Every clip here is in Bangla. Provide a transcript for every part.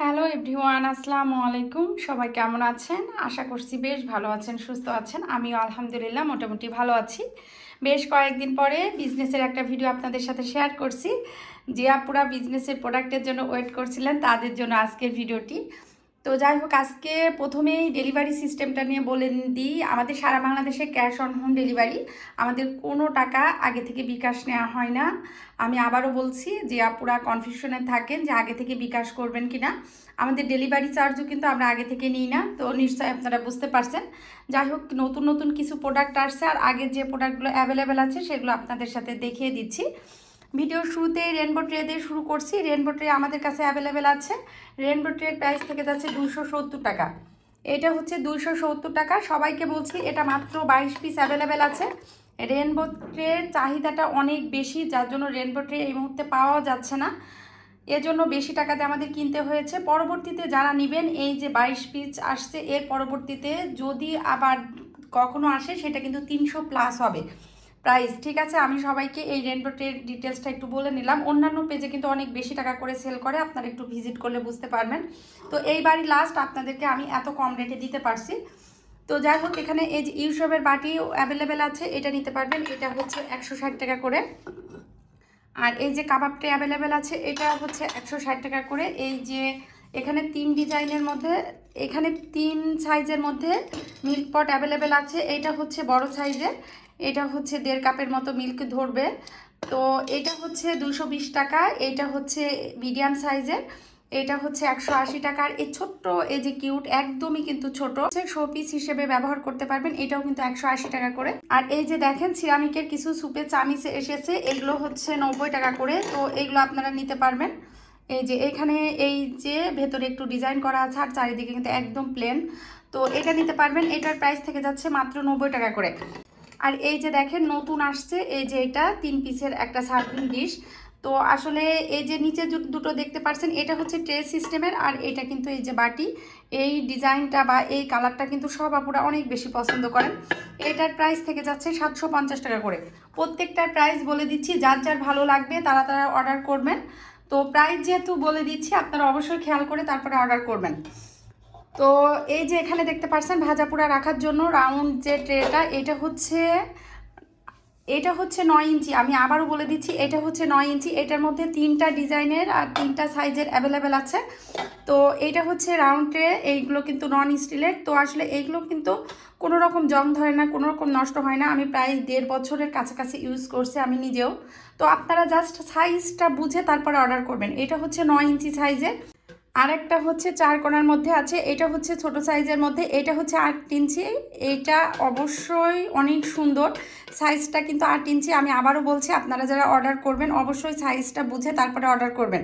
হ্যালো এভরিওয়ান, আসসালামু আলাইকুম। সবাই কেমন আছেন? আশা করছি বেশ ভালো আছেন, সুস্থ আছেন। আমিও আলহামদুলিল্লাহ মোটামুটি ভালো আছি। বেশ কয়েকদিন পরে বিজনেসের একটা ভিডিও আপনাদের সাথে শেয়ার করছি। যে আপুরা বিজনেসের প্রোডাক্টের জন্য ওয়েট করছিলেন তাদের জন্য আজকের ভিডিওটি। তো যাই হোক, আজকে প্রথমেই ডেলিভারি সিস্টেমটা নিয়ে বলে দিই। আমাদের সারা বাংলাদেশে ক্যাশ অন হোম ডেলিভারি, আমাদের কোনো টাকা আগে থেকে বিকাশ নেওয়া হয় না। আমি আবারও বলছি যে আপুরা কনফিউশনে থাকেন যে আগে থেকে বিকাশ করবেন কিনা। আমাদের ডেলিভারি চার্জও কিন্তু আমরা আগে থেকে নিই না, তো নিশ্চয়ই আপনারা বুঝতে পারছেন। যাই হোক, নতুন নতুন কিছু প্রোডাক্ট আসছে, আর আগের যে প্রোডাক্টগুলো অ্যাভেলেবেল আছে সেগুলো আপনাদের সাথে দেখিয়ে দিচ্ছি। ভিডিওর শুরুতে রেনবো ট্রে দিয়ে শুরু করছি। রেনবো ট্রে আমাদের কাছে অ্যাভেলেবেল আছে। রেনবো ট্রের প্রাইস থেকে যাচ্ছে 270 টাকা। এটা হচ্ছে 270 টাকা। সবাইকে বলছি এটা মাত্র 22 পিস অ্যাভেলেবেল আছে। রেনবো ট্রের চাহিদাটা অনেক বেশি, যার জন্য রেনবো ট্রে এই মুহূর্তে পাওয়া যাচ্ছে না, এজন্য বেশি টাকাতে আমাদের কিনতে হয়েছে। পরবর্তীতে যারা নেবেন, এই যে 22 পিস আসছে, এর পরবর্তীতে যদি আবার কখনো আসে সেটা কিন্তু 300 প্লাস হবে প্রাইস। ঠিক আছে, আমি সবাইকে এই রেনবো ট্রের ডিটেলসটা একটু বলে নিলাম। অন্যান্য পেজে কিন্তু অনেক বেশি টাকা করে সেল করে, আপনারা একটু ভিজিট করলে বুঝতে পারবেন। তো এইবারই লাস্ট আপনাদেরকে আমি এত কম রেটে দিতে পারছি। তো যাই হোক, এখানে এই যে ইউসবের বাটি অ্যাভেলেবেল আছে, এটা নিতে পারবেন। এটা হচ্ছে 160 টাকা করে। আর এই যে কাবাব ট্রে অ্যাভেলেবেল আছে, এটা হচ্ছে 160 টাকা করে। এই যে এখানে 3 ডিজাইনের মধ্যে, এখানে 3 সাইজের মধ্যে মিল্ক পট অ্যাভেলেবেল আছে। এটা হচ্ছে বড় সাইজের, এটা হচ্ছে 1.5 কাপের মতো মিল্ক ধরবে। তো এটা হচ্ছে 220 টাকা। এটা হচ্ছে মিডিয়াম সাইজের, এটা হচ্ছে 180 টাকা। আর এই ছোট্ট, এই যে কিউট, একদমই কিন্তু ছোট, শো পিস হিসেবে ব্যবহার করতে পারবেন, এটাও কিন্তু 180 টাকা করে। আর এই যে দেখেন সিরামিকের কিছু সুপের চামিচ এসেছে, এগুলো হচ্ছে 90 টাকা করে। তো এগুলো আপনারা নিতে পারবেন। এই যে এখানে এই যে ভেতরে একটু ডিজাইন করা আছে, আর চারিদিকে কিন্তু একদম প্লেন। তো এটা নিতে পারবেন। এটার প্রাইস থেকে যাচ্ছে মাত্র 90 টাকা করে। আর এই যে দেখেন নতুন আসছে, এই যে এটা 3 পিসের একটা সার্ভিং ডিশ। তো আসলে এই যে নিচে দুটো দেখতে পাচ্ছেন, এটা হচ্ছে ট্রে সিস্টেমের, আর এটা কিন্তু এই যে বাটি। এই ডিজাইনটা বা এই কালারটা কিন্তু সব আপুরা অনেক বেশি পছন্দ করেন। এটার প্রাইস থেকে যাচ্ছে 750 টাকা করে। প্রত্যেকটার প্রাইস বলে দিচ্ছি, যার যার ভালো লাগবে তারা তারা অর্ডার করবেন। তো প্রাইস যেহেতু বলে দিচ্ছি, আপনারা অবশ্যই খেয়াল করে তারপরে অর্ডার করবেন। তো এই যে এখানে দেখতে পাচ্ছেন ভাজাপুরা রাখার জন্য রাউন্ড যে ট্রেটা, এটা হচ্ছে 9 ইঞ্চি। আমি আবারও বলে দিচ্ছি, এটা হচ্ছে 9 ইঞ্চি। এটার মধ্যে 3টা ডিজাইনের আর 3টা সাইজের অ্যাভেলেবেল আছে। তো এইটা হচ্ছে রাউন্ড ট্রে, এইগুলো কিন্তু নন স্টিলের। তো আসলে এইগুলো কিন্তু কোনো রকম জং ধরে না, কোনো রকম নষ্ট হয় না। আমি প্রায় 1.5 বছরের কাছাকাছি ইউজ করছি আমি নিজেও। তো আপনারা জাস্ট সাইজটা বুঝে তারপরে অর্ডার করবেন। এটা হচ্ছে 9 ইঞ্চি সাইজের। আরেকটা হচ্ছে 4 কোণার মধ্যে আছে, এটা হচ্ছে ছোট সাইজের মধ্যে, এটা হচ্ছে 8 ইঞ্চি। এটা অবশ্যই অনেক সুন্দর, সাইজটা কিন্তু 8 ইঞ্চি। আমি আবারও বলছি, আপনারা যারা অর্ডার করবেন অবশ্যই সাইজটা বুঝে তারপরে অর্ডার করবেন।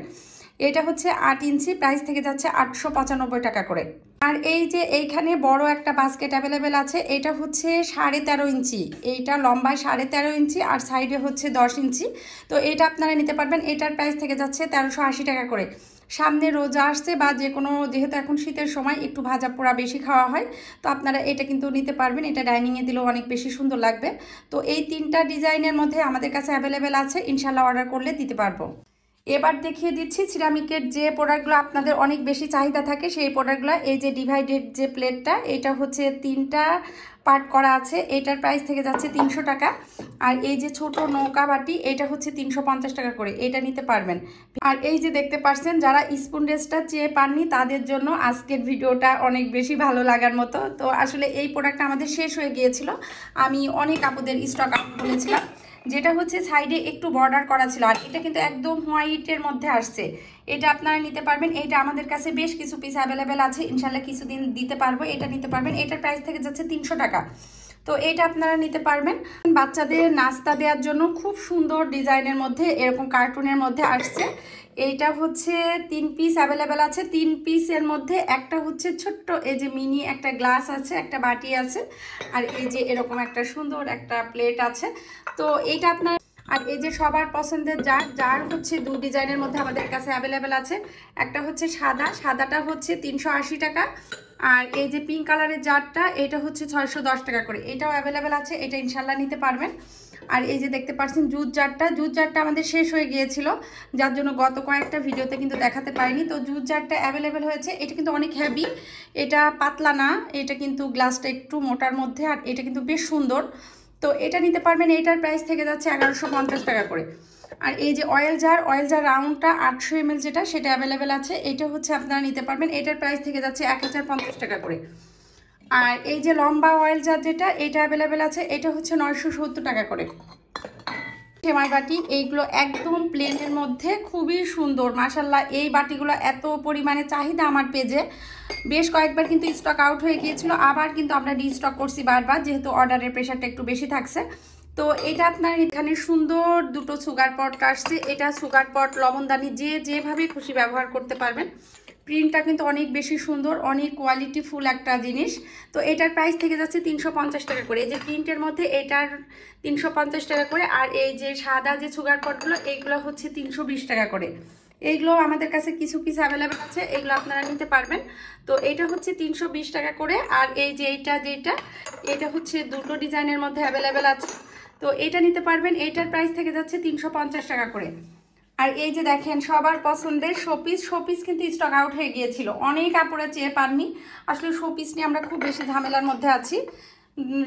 এটা হচ্ছে 8 ইঞ্চি, প্রাইস থেকে যাচ্ছে 895 টাকা করে। আর এই যে এইখানে বড় একটা বাস্কেট অ্যাভেলেবেল আছে, এটা হচ্ছে 13.5 ইঞ্চি। এইটা লম্বায় 13.5 ইঞ্চি, আর সাইডে হচ্ছে 10 ইঞ্চি। তো এটা আপনারা নিতে পারবেন। এটার প্রাইস থেকে যাচ্ছে 1380 টাকা করে। সামনে রোজা আসছে, বা যে কোনো, যেহেতু এখন শীতের সময় একটু ভাজা পোড়া বেশি খাওয়া হয়, তো আপনারা এটা কিন্তু নিতে পারবেন। এটা ডাইনিংয়ে দিলেও অনেক বেশি সুন্দর লাগবে। তো এই 3টা ডিজাইনের মধ্যে আমাদের কাছে অ্যাভেলেবেল আছে, ইনশাল্লাহ অর্ডার করলে দিতে পারবো। এবার দেখিয়ে দিচ্ছি সিরামিকের যে প্রোডাক্টগুলো আপনাদের অনেক বেশি চাহিদা থাকে সেই প্রোডাক্টগুলো। এই যে ডিভাইডেড যে প্লেটটা, এটা হচ্ছে 3টা পার্ট করা আছে, এটার প্রাইস থেকে যাচ্ছে 300 টাকা। আর এই যে ছোট নৌকা বাটি, এটা হচ্ছে 350 টাকা করে, এটা নিতে পারবেন। আর এই যে দেখতে পাচ্ছেন, যারা স্পুন রেসটা চেয়ে পাননি তাদের জন্য আজকের ভিডিওটা অনেক বেশি ভালো লাগার মতো। তো আসলে এই প্রোডাক্টটা আমাদের শেষ হয়ে গিয়েছিল, আমি অনেক আপুদের স্টক আউট বলেছিলাম। যেটা হচ্ছে সাইডে একটু বর্ডার করা ছিল, আর এটা কিন্তু একদম হোয়াইটের মধ্যে আসছে। এটা আপনারা নিতে পারবেন। এটা আমাদের কাছে বেশ কিছু পিস অ্যাভেলেবেল আছে, ইনশাল্লাহ কিছুদিন দিতে পারবো। এটা নিতে পারবেন। এটার প্রাইস থেকে যাচ্ছে 300 টাকা। তো এটা আপনারা নিতে পারবেন। বাচ্চাদের নাস্তা দেওয়ার জন্য খুব সুন্দর ডিজাইনের মধ্যে, এরকম কার্টুনের মধ্যে আসছে। এইটা হচ্ছে 3 পিস অ্যাভেলেবেল আছে। 3 পিসের মধ্যে একটা হচ্ছে ছোট্ট, এই যে মিনি একটা গ্লাস আছে, একটা বাটি আছে, আর এই যে এরকম একটা সুন্দর একটা প্লেট আছে। তো এইটা আপনার, আর এই যে সবার পছন্দের জার, জার হচ্ছে 2 ডিজাইনের মধ্যে আমাদের কাছে অ্যাভেলেবেল আছে। একটা হচ্ছে সাদা, সাদাটা হচ্ছে 380 টাকা। আর এই যে পিঙ্ক কালারের জারটা, এটা হচ্ছে 610 টাকা করে, এটাও অ্যাভেলেবেল আছে। এটা ইনশাল্লাহ নিতে পারবেন। আর এই যে দেখতে পাচ্ছেন জুট জারটা আমাদের শেষ হয়ে গিয়েছিল, যার জন্য গত কয়েকটা ভিডিওতে কিন্তু দেখাতে পারিনি। তো জুট জারটা অ্যাভেলেবেল হয়েছে। এটা কিন্তু অনেক হেভি, এটা পাতলা না, এটা কিন্তু গ্লাসটা একটু মোটার মধ্যে, আর এটা কিন্তু বেশ সুন্দর। তো এটা নিতে পারবেন। এটার প্রাইস থেকে যাচ্ছে 1150 টাকা করে। আর এই যে অয়েল জার রাউন্ডটা 800 ml যেটা, সেটা অ্যাভেলেবেল আছে। এটা হচ্ছে আপনারা নিতে পারবেন। এটার প্রাইস থেকে যাচ্ছে 1050 টাকা করে। আর এই যে লম্বা অয়েল জার যেটা, এটা অ্যাভেলেবেল আছে। এটা হচ্ছে 970 টাকা করে। সেমাই বাটি এইগুলো একদম প্লেনের মধ্যে খুবই সুন্দর মাশাল্লাহ। এই বাটিগুলো এত পরিমাণে চাহিদা আমার পেজে, বেশ কয়েকবার কিন্তু স্টক আউট হয়ে গিয়েছিল, আবার কিন্তু আমরা রিস্টক করছি বারবার, যেহেতু অর্ডারের প্রেশারটা একটু বেশি থাকছে। তো এটা আপনার এখানে সুন্দর দুটো সুগার পট আসছে। এটা সুগার পট লবণদানি যেভাবে খুশি ব্যবহার করতে পারবেন। প্রিন্টটা কিন্তু অনেক বেশি সুন্দর, অনেক কোয়ালিটিফুল একটা জিনিস। তো এটার প্রাইস থেকে যাচ্ছে 350 টাকা করে। এই যে প্রিন্টের মধ্যে এটার 350 টাকা করে। আর এই যে সাদা যে সুগার পটগুলো, এইগুলো হচ্ছে 320 টাকা করে। এইগুলো আমাদের কাছে কিছু পিস অ্যাভেলেবেল আছে, এগুলো আপনারা নিতে পারবেন। তো এটা হচ্ছে 320 টাকা করে। আর এই যে এটা হচ্ছে দুটো ডিজাইনের মধ্যে অ্যাভেলেবেল আছে। তো এটা নিতে পারবেন। এটার প্রাইস থেকে যাচ্ছে 350 টাকা করে। আর এই যে দেখেন সবার পছন্দের শোপিস কিন্তু স্টক আউট হয়ে গিয়েছিল, অনেক আপুরা চেয়ে পাননি। আসলে শোপিস নিয়ে আমরা খুব বেশি ঝামেলার মধ্যে আছি।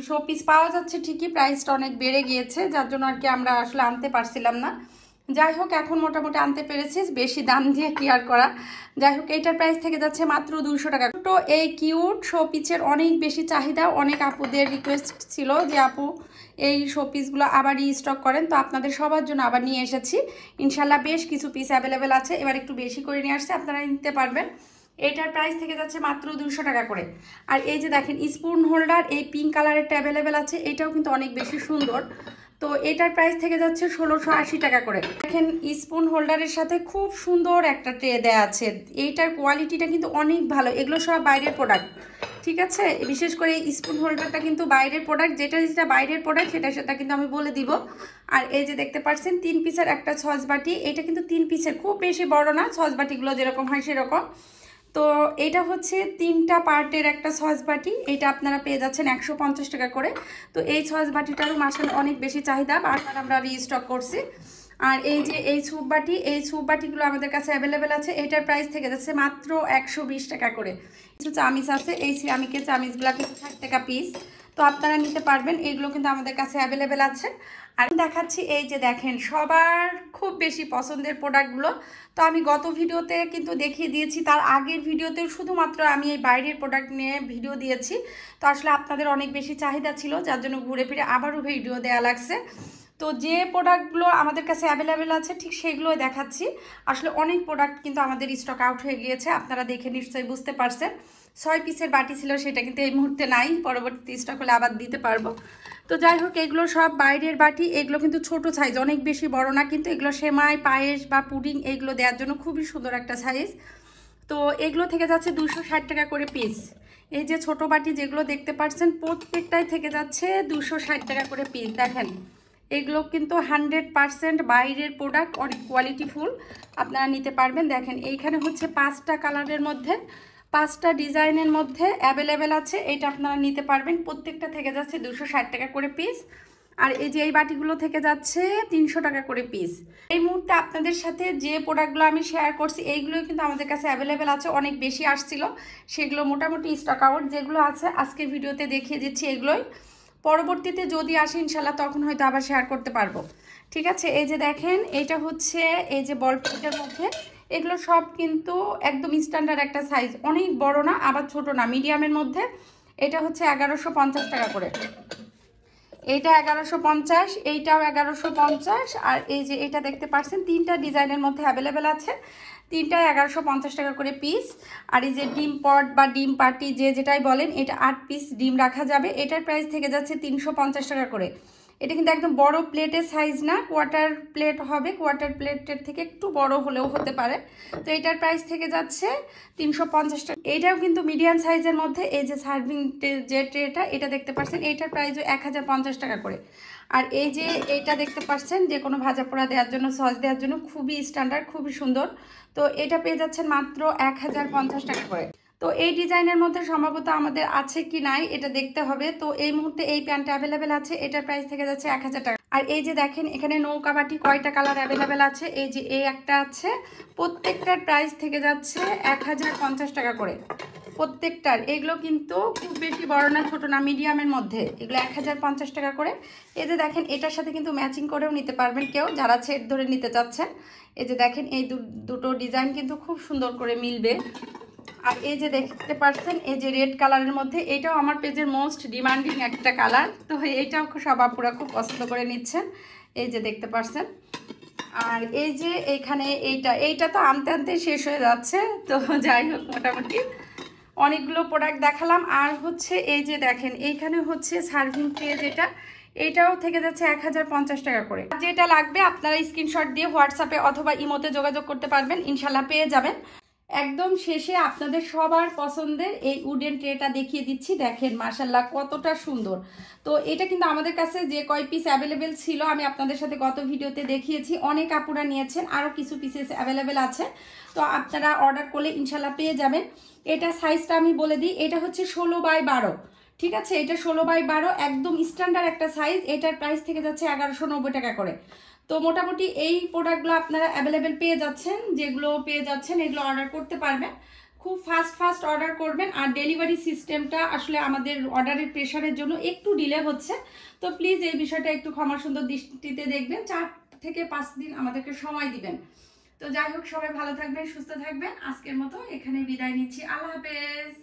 শোপিস পাওয়া যাচ্ছে ঠিকই, প্রাইসটা অনেক বেড়ে গিয়েছে, যার জন্য আর কি আমরা আসলে আনতে পারছিলাম না। যাই হোক, এখন মোটামুটি আনতে পেরেছি, বেশি দাম দিয়ে কি আর করা। যাই হোক, এইটার প্রাইস থেকে যাচ্ছে মাত্র 200 টাকা। তো এই কিউট শোপিসের অনেক বেশি চাহিদা, অনেক আপুদের রিকোয়েস্ট ছিল যে আপু এই শোপিসগুলো আবার রিস্টক করেন। তো আপনাদের সবার জন্য আবার নিয়ে এসেছি। ইনশাল্লাহ বেশ কিছু পিস অ্যাভেলেবেল আছে, এবার একটু বেশি করে নিয়ে আসছে, আপনারা নিতে পারবেন। এটার প্রাইস থেকে যাচ্ছে মাত্র 200 টাকা করে। আর এই যে দেখেন স্পুন হোল্ডার, এই পিঙ্ক কালারেরটা অ্যাভেলেবেল আছে, এটাও কিন্তু অনেক বেশি সুন্দর। তো এটার প্রাইস থেকে যাচ্ছে 1680 টাকা করে। দেখেন স্পুন হোল্ডারের সাথে খুব সুন্দর একটা ট্রে দেয়া আছে। এইটার কোয়ালিটিটা কিন্তু অনেক ভালো। এগুলো সব বাইরের প্রোডাক্ট, ঠিক আছে। বিশেষ করে এই স্পুন হোল্ডারটা কিন্তু বাইরের প্রোডাক্ট, যেটা বাইরের প্রোডাক্ট সেটা কিন্তু আমি বলে দিব। আর এই যে দেখতে পাচ্ছেন 3 পিসের একটা সস বাটি, এটা কিন্তু 3 পিসের, খুব বেশি বড় না, সস বাটিগুলো যেরকম হয় সেরকম। তো এটা হচ্ছে 3টা পার্টের একটা সস বাটি, এটা আপনারা পেয়ে যাচ্ছেন 150 টাকা করে। তো এই সস বাটিটারও মাসাল অনেক বেশি চাহিদা, বারবার আমরা রিস্টক করছি। আর এই যে এই স্যুপ বাটিগুলো আমাদের কাছে অ্যাভেলেবেল আছে। এটার প্রাইস থেকে যাচ্ছে মাত্র 120 টাকা করে। কিছু চামিচ আছে, এই সিরামিকের চামিচগুলো কিন্তু 60 টাকা পিস। তো আপনারা নিতে পারবেন, এগুলো কিন্তু আমাদের কাছে অ্যাভেলেবেল আছে। আর দেখাচ্ছি এই যে দেখেন সবার খুব বেশি পছন্দের প্রোডাক্টগুলো। তো আমি গত ভিডিওতে কিন্তু দেখিয়ে দিয়েছি, তার আগের ভিডিওতেও শুধুমাত্র আমি এই বাইরের প্রোডাক্ট নিয়ে ভিডিও দিয়েছি। তো আসলে আপনাদের অনেক বেশি চাহিদা ছিল, যার জন্য ঘুরে ফিরে আবারও ভিডিও দেওয়া লাগছে। তো যে প্রোডাক্টগুলো আমাদের কাছে অ্যাভেলেবেল আছে ঠিক সেগুলোই দেখাচ্ছি। আসলে অনেক প্রোডাক্ট কিন্তু আমাদের স্টক আউট হয়ে গিয়েছে, আপনারা দেখে নিশ্চয়ই বুঝতে পারছেন। 6 পিসের বাটি ছিল, সেটা কিন্তু এই মুহূর্তে নাই, পরবর্তীতে স্টক হলে আবার দিতে পারবো। তো যাই হোক, এগুলো সব বাইরের বাটি, এগুলো কিন্তু ছোট সাইজ, অনেক বেশি বড় না, কিন্তু এগুলো সেমাই পায়েস বা পুডিং এগুলো দেওয়ার জন্য খুবই সুন্দর একটা সাইজ। তো এগুলো থেকে যাচ্ছে 260 টাকা করে পিস। এই যে ছোট বাটি যেগুলো দেখতে পাচ্ছেন, প্রত্যেকটাই থেকে যাচ্ছে 260 টাকা করে পিস। দেখেন এগুলো কিন্তু 100% বাইরের প্রোডাক্ট, অনেক কোয়ালিটিফুল, আপনারা নিতে পারবেন। দেখেন এইখানে হচ্ছে 5টা কালারের মধ্যে 5টা ডিজাইনের মধ্যে অ্যাভেলেবেল আছে, এটা আপনারা নিতে পারবেন। প্রত্যেকটা থেকে যাচ্ছে 260 টাকা করে পিস। আর এই যে এই বাটিগুলো থেকে যাচ্ছে 300 টাকা করে পিস। এই মুহূর্তে আপনাদের সাথে যে প্রোডাক্টগুলো আমি শেয়ার করছি, এইগুলোই কিন্তু আমাদের কাছে অ্যাভেলেবেল আছে। অনেক বেশি আসছিল, সেগুলো মোটামুটি স্টক আউট। যেগুলো আছে আজকের ভিডিওতে দেখিয়ে দিচ্ছি, এগুলোই। পরবর্তীতে যদি আসে ইনশাল্লাহ তখন হয়তো আবার শেয়ার করতে পারবো, ঠিক আছে। এই যে দেখেন এটা হচ্ছে এই যে বল পেনের মধ্যে, এগুলো সব কিন্তু একদম স্ট্যান্ডার্ড একটা সাইজ, অনেক বড় না আবার ছোট না, মিডিয়ামের মধ্যে। এটা হচ্ছে 1150 টাকা করে। এইটা 1150, এইটাও 1150। আর এই যে এটা দেখতে পাচ্ছেন 3টা ডিজাইনের মধ্যে অ্যাভেলেবেল আছে, 3টায় 1150 টাকা করে পিস। আর এই যে ডিম পট বা ডিম পার্টি যেটাই বলেন, এটা 8 পিস ডিম রাখা যাবে। এটার প্রাইস থেকে যাচ্ছে 350 টাকা করে। এটা কিন্তু একদম বড় প্লেটের সাইজ না, কোয়ার্টার প্লেট হবে, কোয়ার্টার প্লেটের থেকে একটু বড় হলেও হতে পারে। তো এটার প্রাইস থেকে যাচ্ছে 350 টাকা। এটাও কিন্তু মিডিয়াম সাইজের মধ্যে, এই যে সার্ভিং যে ট্রেটা এটা দেখতে পাচ্ছেন, এটার প্রাইসও 1050 টাকা করে। আর এই যে এটা দেখতে পাচ্ছেন, যে কোনো ভাজা পোড়া দেওয়ার জন্য, সস দেওয়ার জন্য খুবই স্ট্যান্ডার্ড, খুবই সুন্দর। তো এটা পেয়ে যাচ্ছেন মাত্র 1050 টাকা করে। তো এই ডিজাইনের মধ্যে সম্ভবত আমাদের আছে কি নাই এটা দেখতে হবে। তো এই মুহূর্তে এই প্যান্টটা অ্যাভেলেবেল আছে, এটার প্রাইস থেকে যাচ্ছে 1000 টাকা। আর এই যে দেখেন এখানে নৌকা বাটি কয়টা কালার অ্যাভেলেবেল আছে, এই যে এই একটা আছে, প্রত্যেকটার প্রাইস থেকে যাচ্ছে 1050 টাকা করে প্রত্যেকটার। এগুলো কিন্তু খুব বেশি বড় না ছোট না, মিডিয়ামের মধ্যে, এগুলো 1050 টাকা করে। এই যে দেখেন এটার সাথে কিন্তু ম্যাচিং করেও নিতে পারবেন কেউ যারা সেট ধরে নিতে চাচ্ছেন। এই যে দেখেন এই দুটো ডিজাইন কিন্তু খুব সুন্দর করে মিলবে। আর এই যে দেখতে পাচ্ছেন এই যে রেড কালারের মধ্যে, এটাও আমার পেজের মোস্ট ডিমান্ডিং একটা কালার। তো এইটাও সব আপুরা খুব পছন্দ করে নিচ্ছেন, এই যে দেখতে পাচ্ছেন। আর এই যে এইখানে এইটা তো আনতে আনতে শেষ হয়ে যাচ্ছে। তো যাই হোক, মোটামুটি অনেকগুলো প্রোডাক্ট দেখালাম। আর হচ্ছে এই যে দেখেন এইখানে হচ্ছে সার্ভিং ট্রে, এইটাও থেকে যাচ্ছে 1050 টাকা করে। যেটা লাগবে আপনারা স্ক্রিনশট দিয়ে হোয়াটসঅ্যাপে অথবা ইমোতে যোগাযোগ করতে পারবেন, ইনশাল্লাহ পেয়ে যাবেন। একদম শেষে আপনাদের সবার পছন্দের এই উডেন ট্রেটা দেখিয়ে দিচ্ছি, দেখেন মাশাল্লাহ কতটা সুন্দর। তো এটা কিন্তু আমাদের কাছে যে কয় পিস অ্যাভেলেবেল ছিল আমি আপনাদের সাথে গত ভিডিওতে দেখিয়েছি, অনেক আপুরা নিয়েছেন, আরও কিছু পিসেস অ্যাভেলেবেল আছে। তো আপনারা অর্ডার করলে ইনশাল্লাহ পেয়ে যাবেন। এটা সাইজটা আমি বলে দিই, এটা হচ্ছে 16x12, ঠিক আছে, এটা 16x12 একদম স্ট্যান্ডার্ড একটা সাইজ। এটার প্রাইস থেকে যাচ্ছে 1190 টাকা করে। তো মোটামুটি এই প্রোডাক্টগুলো আপনারা অ্যাভেলেবেল পেয়ে যাচ্ছেন, যেগুলো পেয়ে যাচ্ছেন এগুলো অর্ডার করতে পারবেন। খুব ফাস্ট অর্ডার করবেন। আর ডেলিভারি সিস্টেমটা আসলে আমাদের অর্ডারের প্রেশারের জন্য একটু ডিলে হচ্ছে, তো প্লিজ এই বিষয়টা একটু ক্ষমা সুন্দর দৃষ্টিতে দেখবেন। 4 থেকে 5 দিন আমাদেরকে সময় দিবেন। তো যাই হোক, সবাই ভালো থাকবেন, সুস্থ থাকবেন। আজকের মতো এখানে বিদায় নিচ্ছি, আল্লাহ হাফেজ।